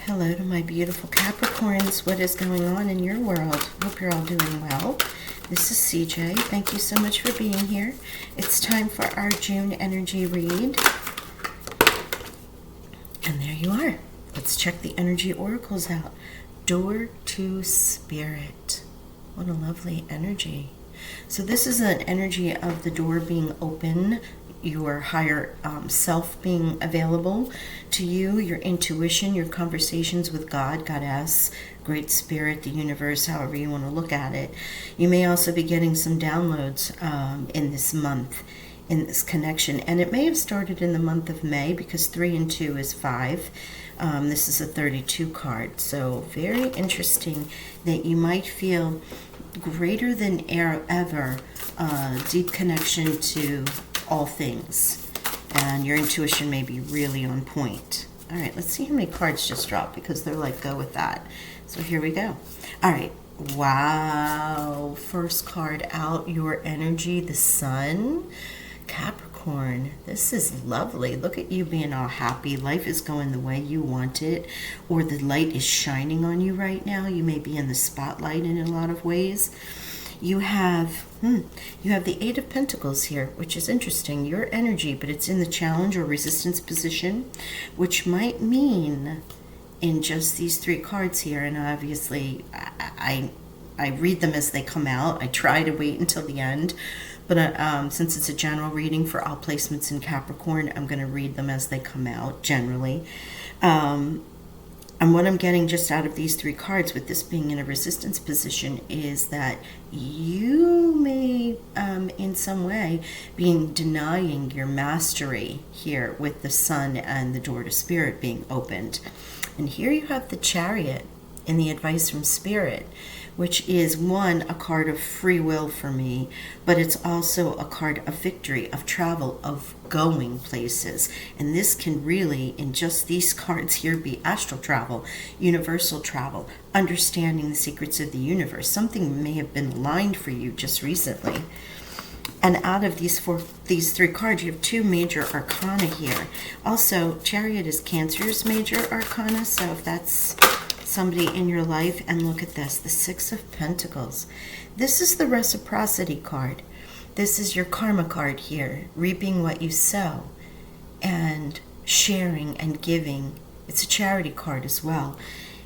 Hello to my beautiful Capricorns. What is going on in your world? Hope you're all doing well. This is CJ. Thank you so much for being here. It's time for our June energy read. And there you are. Let's check the energy oracles out. Door to Spirit. What a lovely energy. So this is an energy of the door being open, your higher self being available to you, your intuition, your conversations with God, Goddess, Great Spirit, the universe, however you want to look at it. You may also be getting some downloads in this month, in this connection. And it may have started in the month of May because 3 and 2 is 5. This is a 32 card. So very interesting that you might feel greater than ever deep connection to all things, and your intuition may be really on point. All right, let's see how many cards just dropped because they're like, go with that. So here we go. All right, wow, first card out, your energy, the Sun. Capricorn, this is lovely. Look at you being all happy. Life is going the way you want it, or the light is shining on you right now. You may be in the spotlight in a lot of ways. You have the Eight of Pentacles here, which is interesting. Your energy, but it's in the challenge or resistance position, which might mean in just these 3 cards here, and obviously I read them as they come out. I try to wait until the end, but since it's a general reading for all placements in Capricorn, I'm going to read them as they come out, generally. And what I'm getting just out of these 3 cards, with this being in a resistance position, is that you may, in some way, be denying your mastery here with the Sun and the door to Spirit being opened. And here you have the Chariot in the advice from Spirit, which is, one, a card of free will for me, but it's also a card of victory, of travel, of going places. And this can really, in just these cards here, be astral travel, universal travel, understanding the secrets of the universe. Something may have been aligned for you just recently. And out of these 3 cards, you have 2 major arcana here. Also, Chariot is Cancer's major arcana, so if that's somebody in your life, and look at this, the 6 of Pentacles. This is the reciprocity card. This is your karma card here, reaping what you sow and sharing and giving. It's a charity card as well.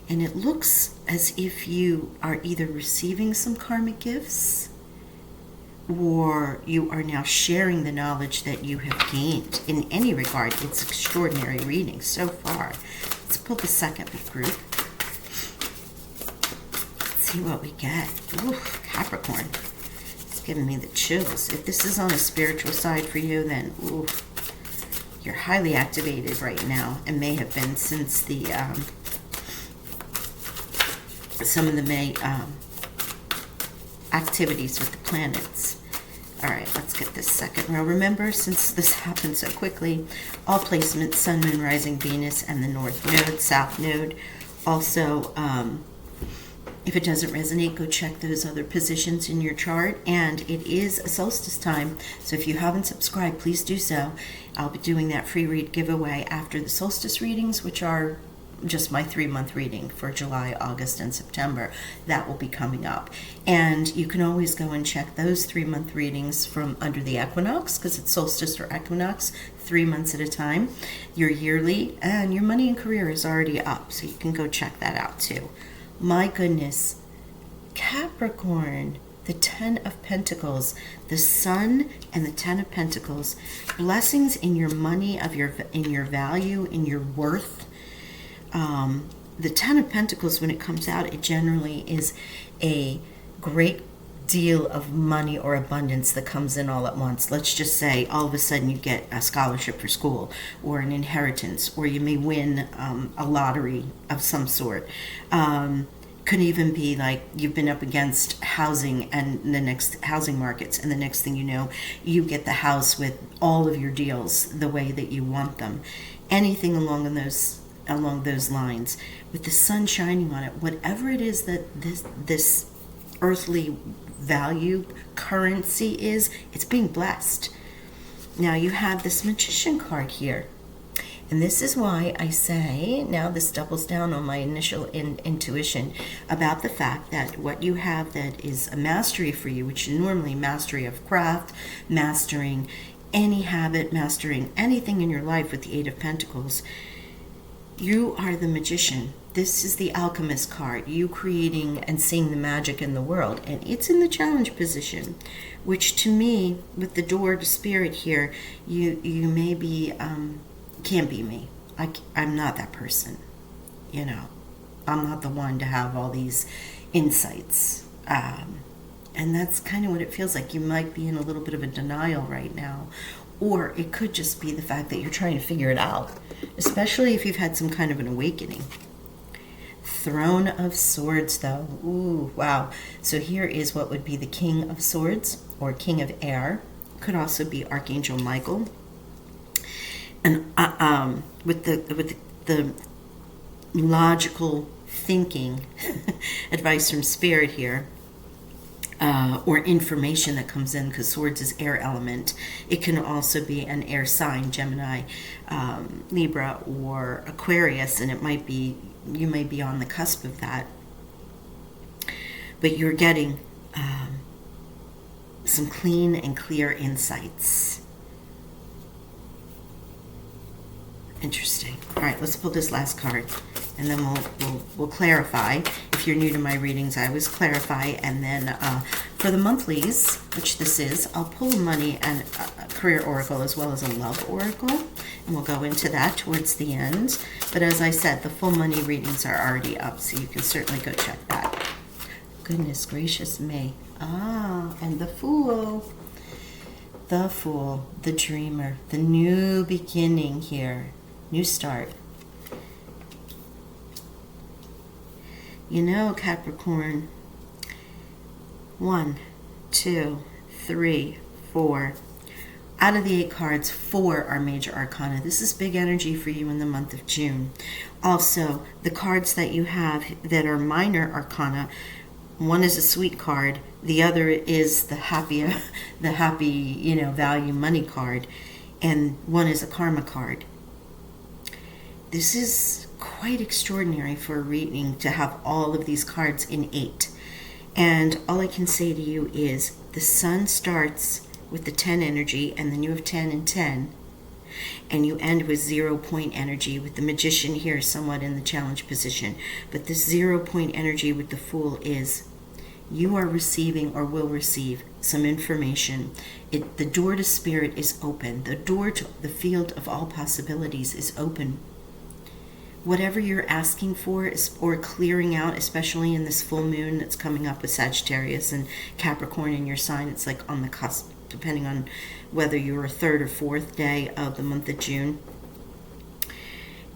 And it looks as if you are either receiving some karmic gifts, or you are now sharing the knowledge that you have gained. In any regard, it's extraordinary reading so far. Let's pull the second group. See what we get. Ooh, Capricorn. It's giving me the chills. If this is on a spiritual side for you, then ooh, you're highly activated right now, and may have been since the some of the May activities with the planets. All right, let's get this second row. Remember, since this happened so quickly, all placements, Sun, Moon, Rising, Venus, and the North Node, South Node. Also, if it doesn't resonate, go check those other positions in your chart. And it is a solstice time, so if you haven't subscribed, please do so. I'll be doing that free read giveaway after the solstice readings, which are just my 3-month reading for July, August, and September. That will be coming up. And you can always go and check those 3-month readings from under the equinox, because it's solstice or equinox, 3 months at a time. Your yearly, and your money and career is already up, so you can go check that out too. My goodness, Capricorn, the 10 of Pentacles, the Sun and the 10 of Pentacles, blessings in your money, in your value, in your worth. The 10 of Pentacles, when it comes out, it generally is a great deal of money or abundance that comes in all at once. Let's just say all of a sudden you get a scholarship for school, or an inheritance, or you may win a lottery of some sort. Could even be like you've been up against housing and the next housing markets, and the next thing you know, you get the house with all of your deals the way that you want them. Anything along those lines, with the sun shining on it, whatever it is that this earthly value currency is, it's being blessed. Now you have this Magician card here, And this is why I say, now this doubles down on my initial intuition about the fact that what you have that is a mastery for you, which is normally mastery of craft, mastering any habit, mastering anything in your life with the Eight of Pentacles, you are the magician. This is the alchemist card, you creating and seeing the magic in the world. And it's in the challenge position, which to me, with the door to spirit here, you may be, can't be me. I'm not that person. You know, I'm not the one to have all these insights. And that's kind of what it feels like. You might be in a little bit of a denial right now. Or it could just be the fact that you're trying to figure it out, especially if you've had some kind of an awakening. Throne of Swords, though. Ooh, wow. So here is what would be the King of Swords, or King of Air. Could also be Archangel Michael. And with the logical thinking advice from Spirit here, or information that comes in, because swords is air element. It can also be an air sign, Gemini, Libra, or Aquarius, and it might be, you may be on the cusp of that. But you're getting some clean and clear insights. Interesting. All right, let's pull this last card, and then we'll clarify. If you're new to my readings, I always clarify, and then for the monthlies, which this is, I'll pull a money and a career oracle as well as a love oracle, and we'll go into that towards the end. But as I said, the full money readings are already up, so you can certainly go check that. Goodness gracious me. And the Fool. The Fool, the Dreamer, the new beginning here. New start. You know, Capricorn, 1, 2, 3, 4. Out of the 8 cards, 4 are major arcana. This is big energy for you in the month of June. Also, the cards that you have that are minor arcana, one is a sweet card, the other is the happy, value money card, and one is a karma card. This is quite extraordinary for a reading to have all of these cards in 8. And all I can say to you is the sun starts with the 10 energy, and then you have 10 and 10, and you end with 0 point energy with the Magician here somewhat in the challenge position. But this 0 point energy with the Fool is you are receiving or will receive some information. The door to spirit is open. The door to the field of all possibilities is open. Whatever you're asking for or clearing out, especially in this full moon that's coming up with Sagittarius and Capricorn in your sign, it's like on the cusp, depending on whether you're a 3rd or 4th day of the month of June.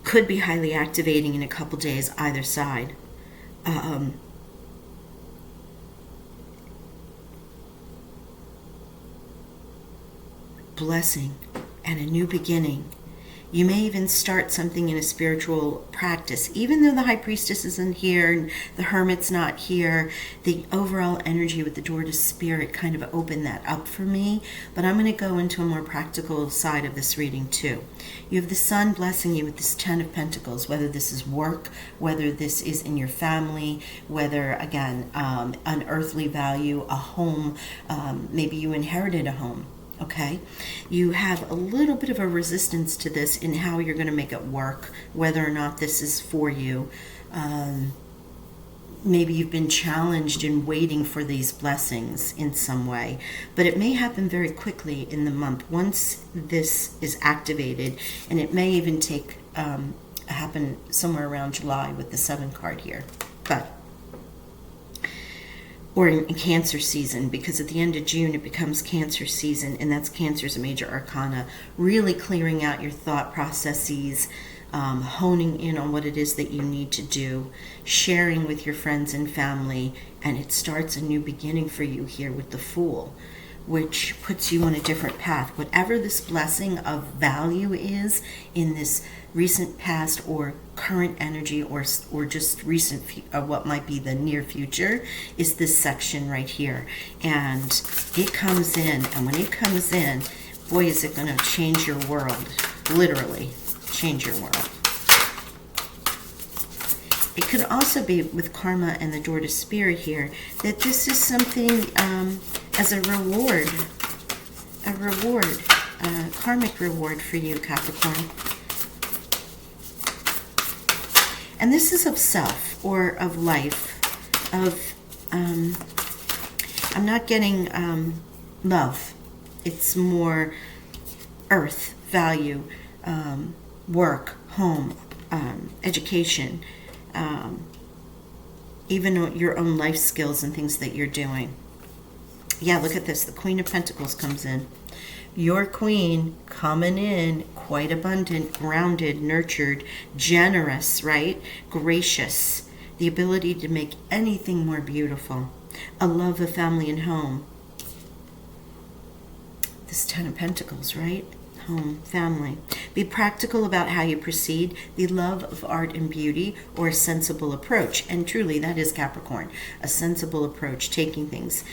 Could be highly activating in a couple days, either side. Blessing and a new beginning. You may even start something in a spiritual practice. Even though the High Priestess isn't here and the Hermit's not here, the overall energy with the door to spirit kind of opened that up for me. But I'm going to go into a more practical side of this reading too. You have the Sun blessing you with this 10 of Pentacles, whether this is work, whether this is in your family, whether, again, an earthly value, a home, maybe you inherited a home. Okay, you have a little bit of a resistance to this in how you're going to make it work, whether or not this is for you. Maybe you've been challenged in waiting for these blessings in some way, but it may happen very quickly in the month once this is activated, and it may even take happen somewhere around July with the 7 card here. But or in Cancer season, because at the end of June it becomes Cancer season, and that's Cancer's major arcana, really clearing out your thought processes, honing in on what it is that you need to do, sharing with your friends and family, and it starts a new beginning for you here with the Fool, which puts you on a different path. Whatever this blessing of value is in this recent past or current energy or just recent, what might be the near future, is this section right here. And it comes in, and when it comes in, boy, is it going to change your world, literally. change your world. It could also be with karma and the door to spirit here, that this is something as a reward, a karmic reward for you, Capricorn. And this is of self or of life, of, I'm not getting love. It's more earth, value, work, home, education, even your own life skills and things that you're doing. Yeah, look at this. The Queen of Pentacles comes in. Your queen coming in quite abundant, grounded, nurtured, generous, right? Gracious. The ability to make anything more beautiful. A love of family and home. This Ten of Pentacles, right? Home, family. Be practical about how you proceed. The love of art and beauty, or a sensible approach. And truly, that is Capricorn. A sensible approach, taking things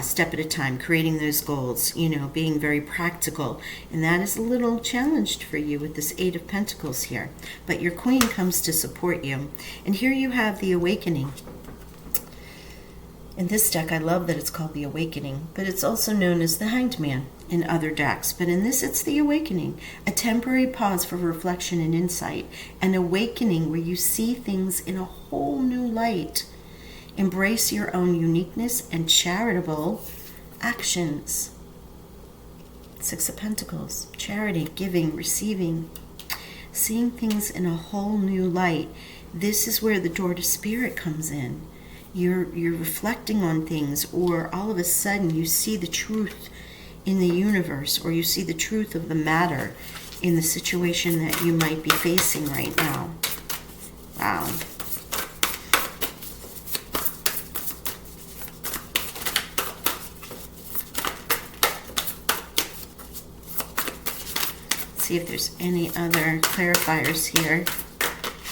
step at a time, creating those goals, being very practical. And that is a little challenged for you with this Eight of Pentacles here. But your queen comes to support you. And here you have the Awakening. In this deck, I love that it's called the Awakening, but it's also known as the Hanged Man in other decks. But in this, it's the Awakening, a temporary pause for reflection and insight, an awakening where you see things in a whole new light. Embrace your own uniqueness and charitable actions. Six of Pentacles, charity, giving, receiving, seeing things in a whole new light. This is where the door to spirit comes in. You're reflecting on things, or all of a sudden you see the truth in the universe, or you see the truth of the matter in the situation that you might be facing right now. Wow. See if there's any other clarifiers here.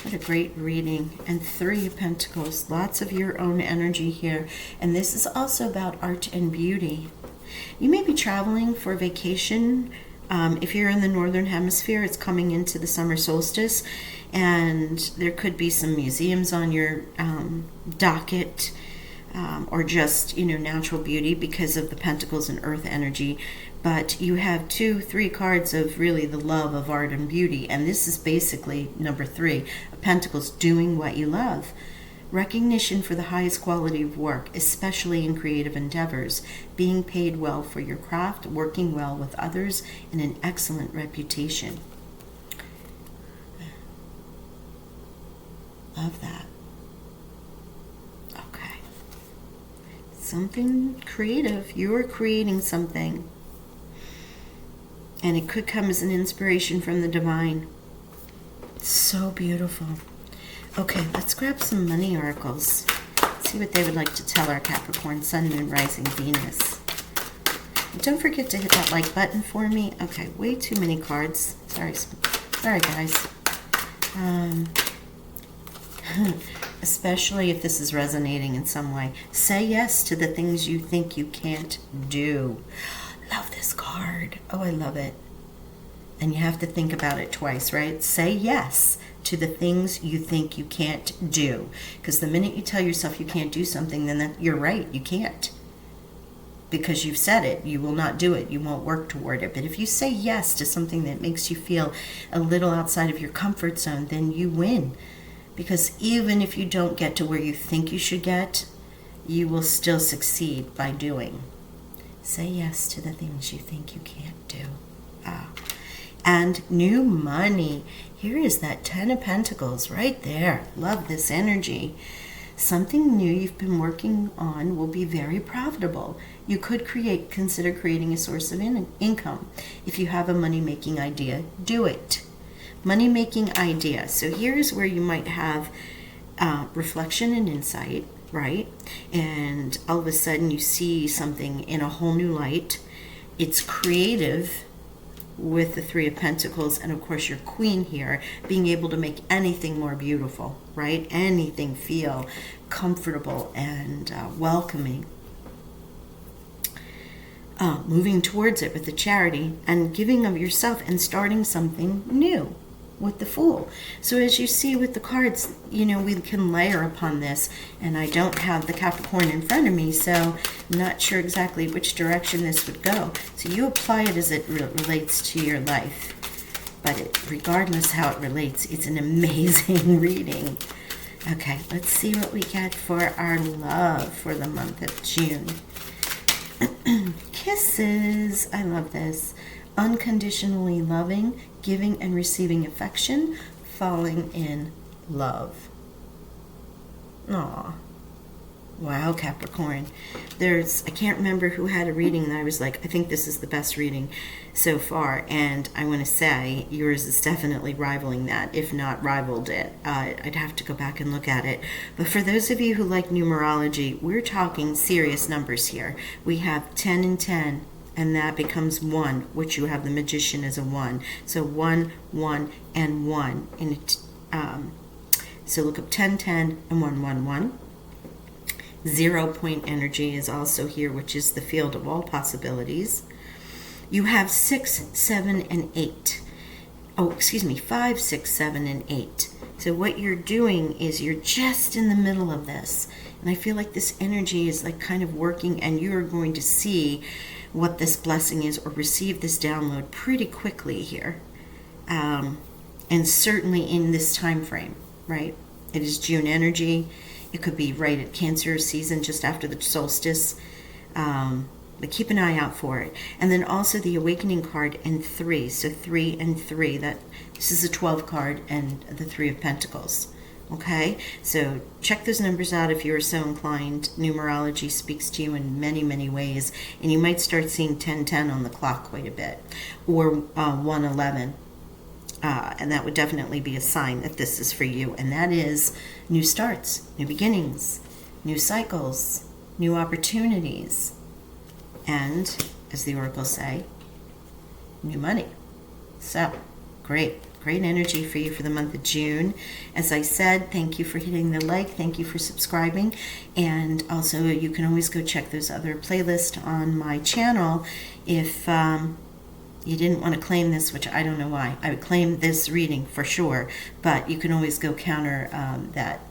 What a great reading. And Three of Pentacles. Lots of your own energy here. And this is also about art and beauty. You may be traveling for vacation. If you're in the northern hemisphere, it's coming into the summer solstice. And there could be some museums on your docket. Or just, natural beauty because of the Pentacles and Earth energy. But you have 2, 3 cards of really the love of art and beauty. And this is basically number 3 of Pentacles, doing what you love. Recognition for the highest quality of work, especially in creative endeavors. Being paid well for your craft, working well with others, and an excellent reputation. Love that. Okay. Something creative. You're creating something. And it could come as an inspiration from the divine. So beautiful. Okay, let's grab some money oracles. See what they would like to tell our Capricorn, Sun, Moon, Rising, Venus. And don't forget to hit that like button for me. Okay, way too many cards. Sorry guys. Especially if this is resonating in some way. Say yes to the things you think you can't do. Love this card. Oh, I love it. And you have to think about it twice, right? Say yes to the things you think you can't do. Because the minute you tell yourself you can't do something, then you're right, you can't. Because you've said it, you will not do it, you won't work toward it. But if you say yes to something that makes you feel a little outside of your comfort zone, then you win. Because even if you don't get to where you think you should get, you will still succeed by doing. Say yes to the things you think you can't do. And new money. Here is that Ten of Pentacles right there. Love this energy. Something new you've been working on will be very profitable. You could consider creating a source of income. If you have a money-making idea, do it. Money-making idea. So here's where you might have reflection and insight, right? And all of a sudden you see something in a whole new light. It's creative with the Three of Pentacles, and of course your queen here, being able to make anything more beautiful, right? Anything feel comfortable and welcoming. Moving towards it with the charity and giving of yourself and starting something new. with the Fool. So as you see with the cards, you know, we can layer upon this, and I don't have the Capricorn in front of me, so I'm not sure exactly which direction this would go. So you apply it as it relates to your life. But regardless how it relates, it's an amazing reading. Okay, let's see what we get for our love for the month of June. Kisses. I love this. Unconditionally loving, giving and receiving affection, falling in love. Aw. Wow, Capricorn. I can't remember who had a reading and I was like, I think this is the best reading so far. And I want to say yours is definitely rivaling that, if not rivaled it. I'd have to go back and look at it. But for those of you who like numerology, we're talking serious numbers here. We have 10 and 10. And that becomes 1, which you have the Magician as a 1. So 1, 1, and 1. So look up 10, 10, and 1, 1, 1. 0 point energy is also here, which is the field of all possibilities. You have 6, 7, and 8. Oh, excuse me, 5, 6, 7, and 8. So what you're doing is you're just in the middle of this. And I feel like this energy is like kind of working, and you are going to see what this blessing is or receive this download pretty quickly here. And certainly in this time frame, right? It is June energy. It could be right at Cancer season, just after the solstice. But keep an eye out for it. And then also the Awakening card and 3. So 3 and 3. This is a 12 card and the 3 of Pentacles. Okay? So check those numbers out if you are so inclined. Numerology speaks to you in many, many ways. And you might start seeing 1010 on the clock quite a bit. Or 111. And that would definitely be a sign that this is for you. And that is new starts, new beginnings, new cycles, new opportunities. And, as the oracles say, new money. So, great energy for you for the month of June. As I said, thank you for hitting the like. Thank you for subscribing. And also, you can always go check those other playlists on my channel if you didn't want to claim this, which I don't know why. I would claim this reading for sure, but you can always go counter that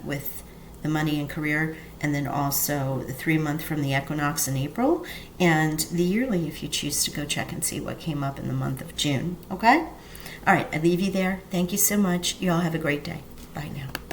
with the money and career, and then also the 3-month from the equinox in April, and the yearly if you choose to go check and see what came up in the month of June. Okay? All right, I leave you there. Thank you so much. You all have a great day. Bye now.